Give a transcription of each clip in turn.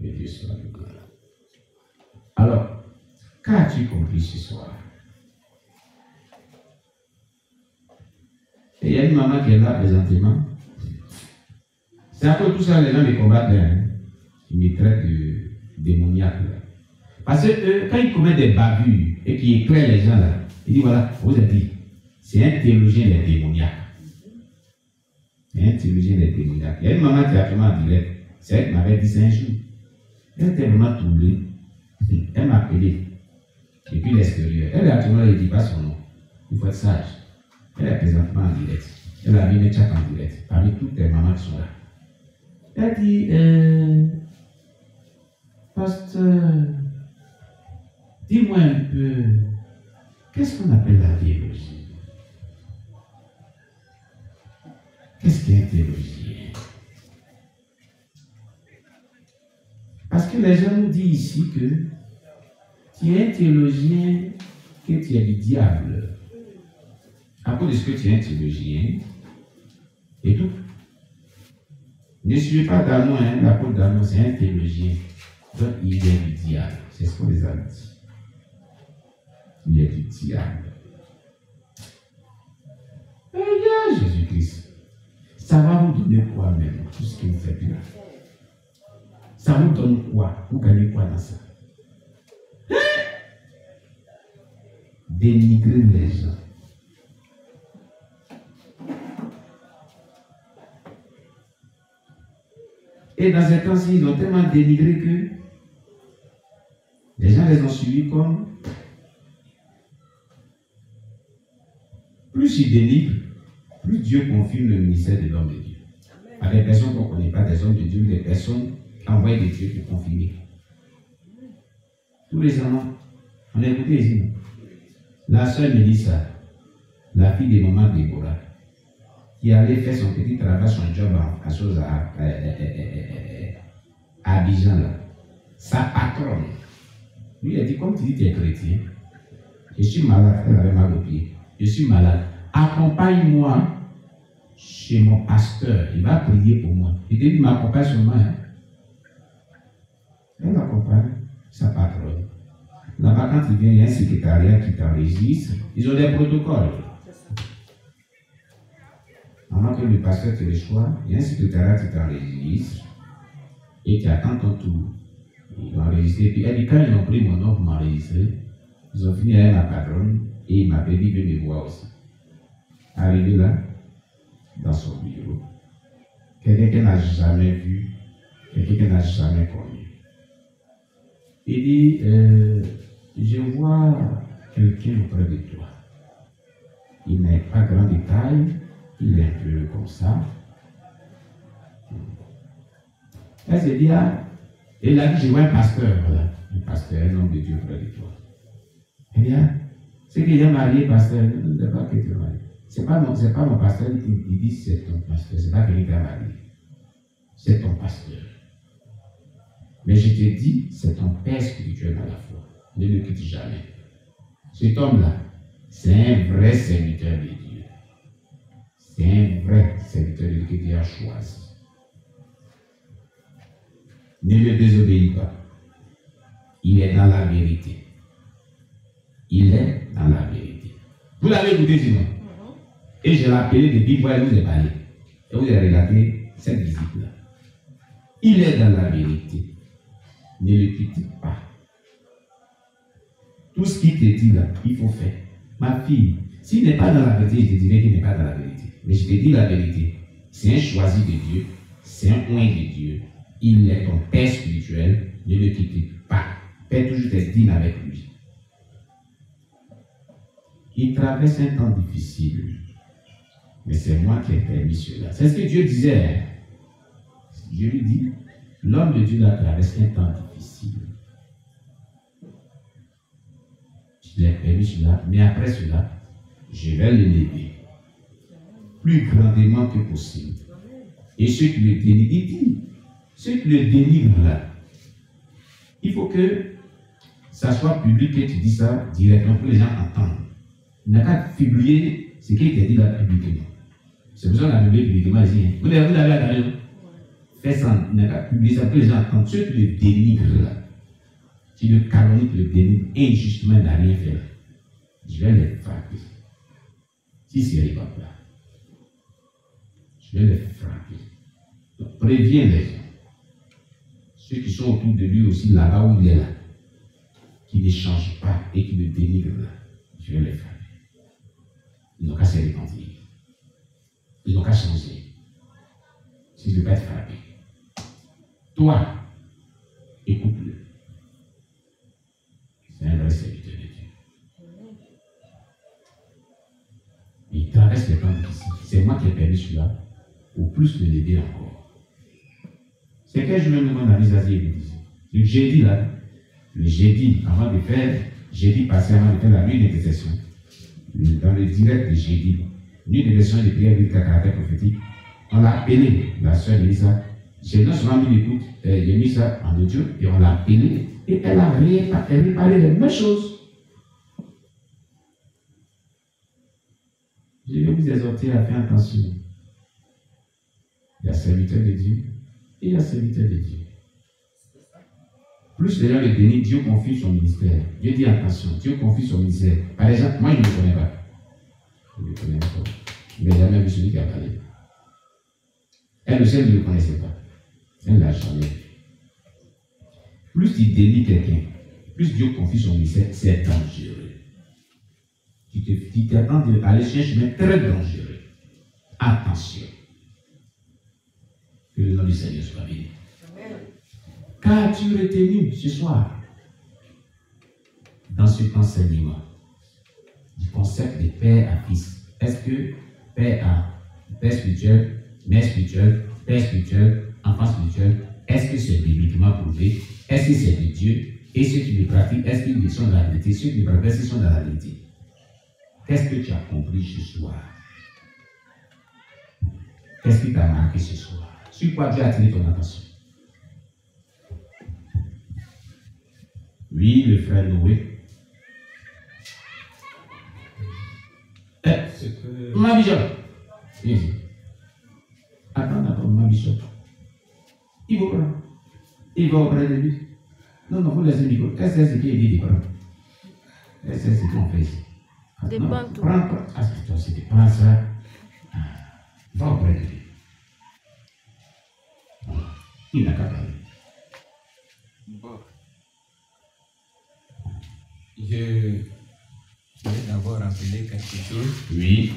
Que Dieu soit loué. Alors, qu'as-tu compris ce soir? Et il y a une maman qui est là présentement. C'est à cause de tout ça, les gens me combattent. Hein. Ils me traitent de démoniaque. Là. Parce que quand ils commettent des bavures et qu'ils éclairent les gens là, ils disent voilà, vous avez dit, c'est un théologien des démoniaques. C'est un théologien des démoniaques. Il y a une maman qui a vraiment dit, c'est elle qui m'avait dit ça un jour. Elle était vraiment troublée. Elle m'a appelé. Depuis l'extérieur. Elle a actuellement, elle ne dit pas son nom. Il faut être sage. Elle est présentement en direct. Elle a mis mes chats en direct. Parmi toutes les mamans qui sont là. Elle dit, pasteur, dis-moi un peu, qu'est-ce qu'on appelle la théologie? Qu'est-ce qu'un théologien? Parce que les gens nous disent ici que tu es un théologien, que tu es du diable. À cause de ce que tu es un théologien, et tout. Ne suivez pas Danon, hein, l'apôtre Danon, c'est un théologien. Donc il est du diable. C'est ce qu'on les a dit. Il est du diable. Regarde Jésus-Christ. Ça va vous donner quoi même, tout ce que vous faites là? Ça vous donne quoi? Vous gagnez quoi dans ça? Hein? Dénigrer les gens. Et dans ces temps-ci, ils ont tellement dénigré que les gens les ont suivis comme plus ils dénigrent, plus Dieu confirme le ministère de l'homme de Dieu. À des personnes qu'on ne connaît pas, des hommes de Dieu, des personnes envoyées de Dieu pour confirmer. Tous les ans, on a écouté ici. La sœur Mélissa, la fille de maman Déborah, qui allait faire son petit travail, son job à chose à Abidjan là. Sa patronne. Lui il a dit, comme tu dis tu es chrétien, je suis malade, elle avait mal au pied, je suis malade, accompagne-moi chez mon pasteur, il va prier pour moi. Il dit, il m'accompagne seulement. Hein. Elle accompagne sa patronne. Là-bas, quand il vient, il y a un secrétariat qui t'enregistre, ils ont des protocoles. Avant que le pasteur te reçoive, il y a un secrétariat qui t'enregistre et qui attend ton tour. Ils l'ont enregistré. Puis elle dit, quand ils ont pris mon nom pour m'enregistrer, ils ont fini avec ma patronne et il m'a dit de me voir aussi. Arrivé là, dans son bureau, quelqu'un qu'elle n'a jamais vu, quelqu'un qu'elle n'a jamais connu. Il dit, je vois quelqu'un auprès de toi. Il n'est pas grand détail. Il est un peu comme ça. Elle s'est dit, ah, elle a dit, je vois un pasteur, voilà. Un pasteur, un homme de Dieu près de toi. Elle dit, ah, c'est qu'il est marié, pasteur. Je ne sais pas que tu es marié. C'est pas mon pasteur, il dit, c'est ton pasteur. C'est pas qu'il est marié. C'est ton pasteur. Mais je te dis, c'est ton père spirituel à la foi. Ne le quitte jamais. Cet homme-là, c'est un vrai serviteur de Dieu. C'est un vrai serviteur de Dieu que Dieu a choisi. Ne le désobéis pas. Il est dans la vérité. Il est dans la vérité. Vous l'avez écouté sinon. Et je l'ai appelé depuis vous avez parlé. Et vous avez relaté cette visite-là. Il est dans la vérité. Ne le critique pas. Tout ce qu'il te dit là, il faut faire. Ma fille, s'il n'est pas dans la vérité, je te dirai qu'il n'est pas dans la vérité. Mais je te dis la vérité. C'est un choisi de Dieu. C'est un oint de Dieu. Il est ton père spirituel. Ne le critique pas. Fais toujours tes dîmes avec lui. Il traverse un temps difficile. Mais c'est moi qui ai permis cela. C'est ce que Dieu disait. Hein? Je lui dis, l'homme de Dieu a traversé un temps difficile. Je lui ai permis cela, mais après cela, je vais l'élever plus grandement que possible. Et ceux qui le dénigrent, il dit, ceux qui le dénigrent là, il faut que ça soit public et tu dis ça directement pour que les gens entendent. Il n'a qu'à publier ce qui est dit là publiquement. C'est pour ça qu'on a publié publiquement ici. Vous l'avez à la raison. fais ça, il n'a qu'à publier ça, que les gens entendent. Ceux qui le dénigrent là, qui le calomnient, qui le dénigrent injustement, il n'a rien fait. Je vais les frapper. Si c'est les papes là, je vais les frapper. Donc, préviens les gens. Ceux qui sont autour de lui aussi, là-bas où il est là, qui ne changent pas et qui le dénigrent là, je vais les frapper. Ils n'ont qu'à se repentir. Ils n'ont qu'à changer. Si je ne veux pas être frappé. Toi, écoute-le. C'est un vrai serviteur de Dieu. Il traverse les plans ici. C'est moi qui ai permis celui-là, pour plus de l'aider encore. C'est quel jour même mon ami Zazie me disait. Le jeudi là, le jeudi, avant de faire, jeudi passé, avant de faire la nuit d'intercession, dans le direct de jeudi, nuit d'intercession de prière avec caractère prophétique, on l'a appelé, la soeur Elisa. J'ai non seulement mis l'écoute, j'ai mis ça en audio, et on l'a appelé, et elle a réparé les mêmes choses. Je vais vous exhorter à faire attention. Il y a serviteur de Dieu, et il y a serviteur de Dieu. Plus les gens le dénigrent, Dieu confie son ministère. Dieu dit attention, Dieu confie son ministère. Par exemple, moi je ne le connais pas. Je ne le connais pas. Je n'ai jamais vu celui qui a parlé. Elle aussi, elle ne le connaissait pas. Elle ne l'a jamais vu. Plus tu dénigres quelqu'un, plus Dieu confie son ministère, c'est dangereux. Tu t'attends d'aller sur un chemin très dangereux. Attention. Que le nom du Seigneur soit béni. Qu'as-tu retenu ce soir dans cet enseignement du concept de père à fils? Est-ce que père spirituel, mère spirituelle, père spirituel, enfant spirituel, est-ce que c'est bibliquement prouvé? Est-ce que c'est de Dieu? Et ceux qui le pratiquent, est-ce qu'ils sont dans la vérité? Ceux qui le pratiquent, est-ce qu'ils sont dans la vérité? Qu'est-ce que tu as compris ce soir? Qu'est-ce qui t'a marqué ce soir? Sur quoi Dieu a attiré ton attention? Oui, le frère Noé. Ma bishop. Viens ici. Attends, ma bishop. Il va prendre. Il va auprès de lui. Non, vous laissez le micro. Qu'est-ce que c'est qui est dit de prendre? Qu'est-ce que c'est qu'on fait ici? Prends. Ah, c'est toi, c'était pas ça. Va auprès de lui. Il n'a qu'à parler. Bon. Je vais d'abord rappeler quelque chose. Oui.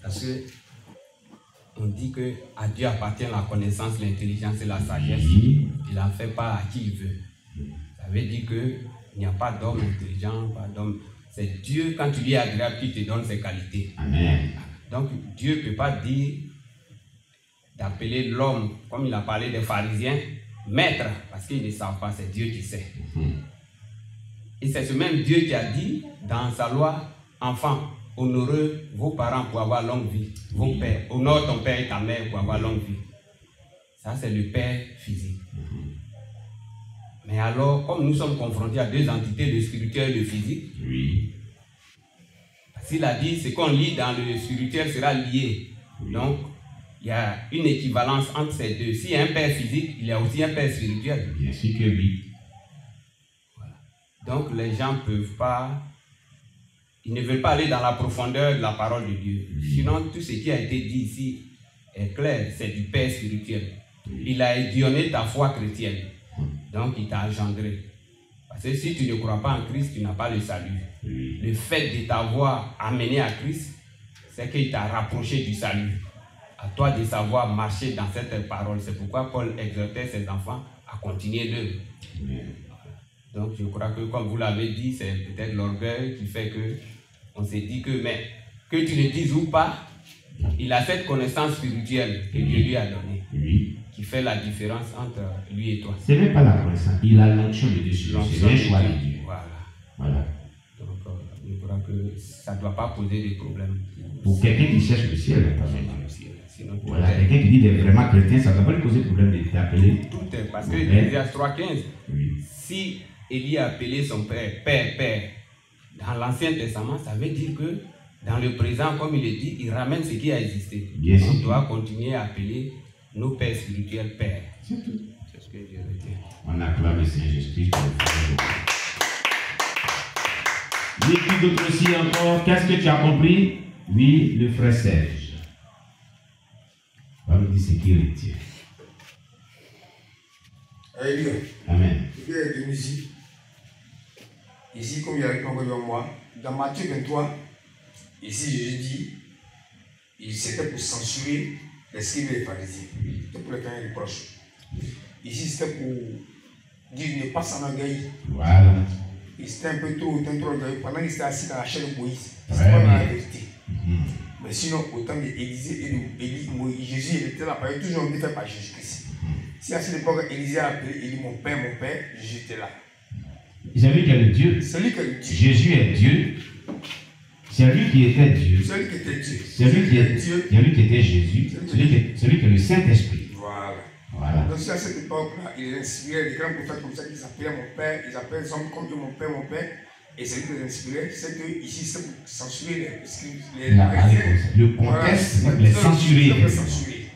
Parce que on dit que à Dieu appartient la connaissance, l'intelligence et la sagesse. Oui. Il n'en fait pas à qui il veut. Ça veut dire qu'il n'y a pas d'homme intelligent, pas d'homme. C'est Dieu, quand tu lui es agréable, qui te donne ses qualités. Amen. Donc Dieu ne peut pas dire d'appeler l'homme, comme il a parlé des pharisiens, maître, parce qu'ils ne savent pas, c'est Dieu qui sait. Et c'est ce même Dieu qui a dit dans sa loi, enfants, honorez vos parents pour avoir longue vie. Vos pères, honore ton père et ta mère pour avoir longue vie. Ça, c'est le père physique. Mais alors, comme nous sommes confrontés à deux entités, le spirituel et le physique, Oui. s'il a dit, ce qu'on lit dans le spirituel sera lié. Donc, il y a une équivalence entre ces deux. S'il y a un père physique, il y a aussi un père spirituel. Bien sûr que oui. Donc les gens ne peuvent pas, ils ne veulent pas aller dans la profondeur de la parole de Dieu. Sinon, tout ce qui a été dit ici est clair, c'est du Père spirituel. Il a édionné ta foi chrétienne. Donc il t'a engendré. Parce que si tu ne crois pas en Christ, tu n'as pas le salut. Le fait de t'avoir amené à Christ, c'est qu'il t'a rapproché du salut. À toi de savoir marcher dans cette parole. C'est pourquoi Paul exhortait ses enfants à continuer d'eux. Donc je crois que comme vous l'avez dit, c'est peut-être l'orgueil qui fait que on s'est dit que, mais que tu le dises ou pas, il a cette connaissance spirituelle que Dieu lui a donnée, qui fait la différence entre lui et toi. C'est même pas la connaissance, il a l'onction de Dieu sur lui, c'est un choix de Dieu. Voilà. Donc je crois que ça ne doit pas poser des problèmes. Pour quelqu'un qui cherche le ciel, pas besoin le ciel. Sinon, voilà, quelqu'un qui dit d'être vraiment chrétien, ça ne doit pas lui poser problème d'appeler. Tout est, parce que Ecclésiaste 3,15, si Élie a appelé son père, père, dans l'Ancien Testament, ça veut dire que dans le présent, comme il est dit, il ramène ce qui a existé. Bien sûr. On doit continuer à appeler nos pères spirituels, Père. C'est tout. C'est ce que je veux dire. On acclame le Saint-Esprit. Dis qui d'autre aussi encore, qu'est-ce que tu as compris? Oui, le frère Serge. On va nous dire ce qui retient. Alléluia. Amen. Il y a une musique. Ici, comme il y a encore devant moi, dans Matthieu 23, ici, Jésus dit, c'était pour censurer les scribes et les pharisiens. C'était pour les faire un reproche. Ici, c'était pour dire ne pas s'en orgueillir. Voilà. Il était un peu trop orgueilleux pendant qu'il était assis dans la chair de Moïse. Ouais, C'était pas dans la bien. vérité. Mais sinon, au temps d'Élisée et d'Élie, Jésus il était là, il y a toujours été fait par Jésus-Christ. Si à cette époque, Élisée a appelé, il dit mon père, Jésus était là. C'est lui qui est le Dieu. C'est lui qui est le Dieu. Jésus est Dieu. C'est lui qui était Dieu. C'est lui qui était Dieu. C'est lui qui est Dieu. C'est lui qui était Jésus. C'est lui qui est le Saint-Esprit. Voilà. Voilà. Donc, si à cette époque-là, il inspirait les grands prophètes comme ça, qu'ils appelaient mon père, ils appelaient les hommes comme mon père, et c'est lui qui les inspirait, c'est que ici, c'est pour censurer les scribes, les pharisiens. Le contexte, c'est les censurer.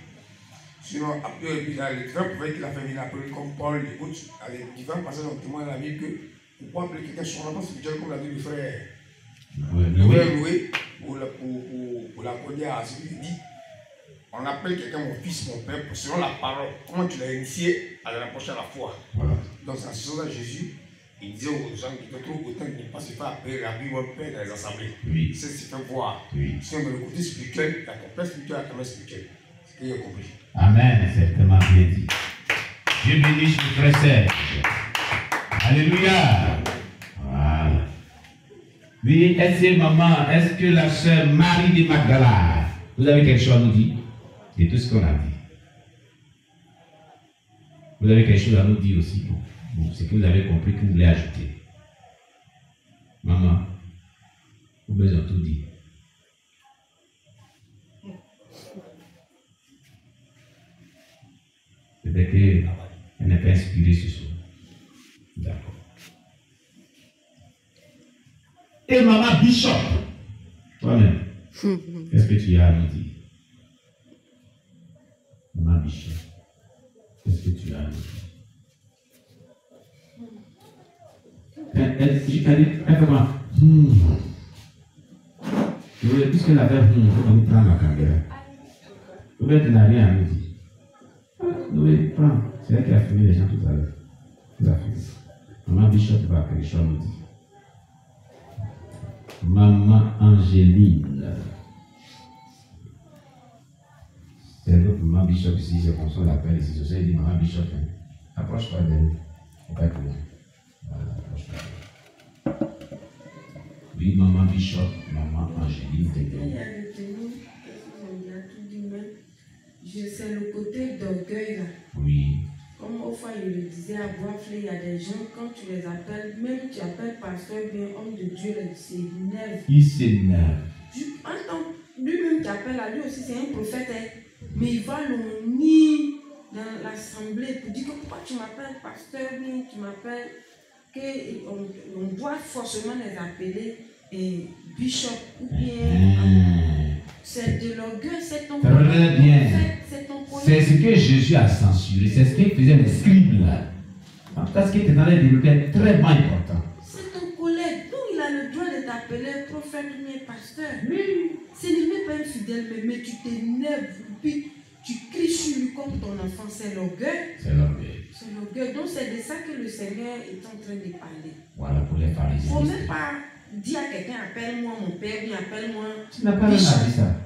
Sinon, après, il y a les grands prophètes qu'il a fait venir appeler comme Paul et autres, avec différents passages dans le témoin de la Bible, que on peut appeler quelqu'un sur la spirituelle comme l'a dit le frère Loué, pour l'accorder à celui qui dit. On appelle quelqu'un mon fils, mon père, selon la parole. Comment tu l'as initié à l'approcher à la foi. Voilà. Donc, en ce sens-là, Jésus, il disait aux gens qui étaient trop autant de ne pas se faire appeler Rabbi ou père dans les assemblées. Oui. C'est ce qu'il faut voir. Oui. Sinon, dans le côté spirituel, il y a ton père spirituel, il y a ton mère spirituelle. C'est ce qu'il a compris. Amen, c'est tellement bien dit. Dieu bénisse le frère Serge. Alléluia. Voilà. Oui, est-ce que la sœur Marie de Magdala, vous avez quelque chose à nous dire de tout ce qu'on a dit? Vous avez quelque chose à nous dire aussi? Bon, c'est que vous avez compris que vous voulez ajouter. Maman, vous besoin de tout dire. Peut-être qu'elle n'est pas inspirée ce soir. D'accord. Et maman Bishop, toi-même, qu'est-ce que tu as à nous dire? Maman Bishop, qu'est-ce que tu as à nous dire? Elle fait comment? Puisque la verbe, on prend la caméra. Vous n'avez rien à nous dire. Oui, prends. C'est elle qui a fini les gens tout à l'heure. Vous avez fini. Maman Bishop va quelque chose à nous dire. Maman Angéline. C'est l'autre maman Bishop ici, c'est comme ça on l'appelle ici. Je dit maman Bishop. Approche-toi d'elle. Il ne faut pas être loin. Voilà, approche-toi. Oui, maman Bishop, maman Angéline. C'est le côté d'orgueil là. Oui. Comme autrefois il le disait à Boisflé, il y a des gens, quand tu les appelles, même tu appelles pasteur, bien homme de Dieu, il s'énerve. Il s'énerve. Lui-même qui appelle à lui aussi, c'est un prophète, hein, mais il va le nier dans l'assemblée pour dire que pourquoi tu m'appelles pasteur, bien tu m'appelles, qu'on doit forcément les appeler bishop ou bien. C'est de l'orgueil, c'est ton colère. Très bien. C'est ce que Jésus a censuré, c'est ce qu'il faisait les scribes là. En tout cas, ce qui était dans les développés est très important. C'est ton collègue, donc il a le droit de t'appeler prophète ou bien pasteur. Oui. Ce n'est même pas un fidèle, mais tu t'énerves, puis tu cries sur lui comme ton enfant, c'est l'orgueil. C'est l'orgueil. C'est l'orgueil, donc c'est de ça que le Seigneur est en train de parler. Voilà pour les pharisiens. Il ne faut même pas dire à quelqu'un, appelle-moi mon père, bien appelle-moi. Tu n'as pas même dit ça.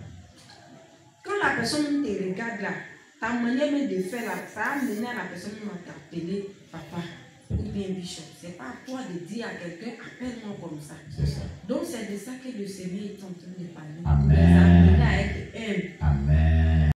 Quand la personne te regarde là, ta manière même de faire là, ça a mené à la personne même à t'appeler papa ou bien bishop. Ce n'est pas à toi de dire à quelqu'un, appelle-moi comme ça. C'est ça. Donc c'est de ça que le Seigneur est en train de parler. Amen.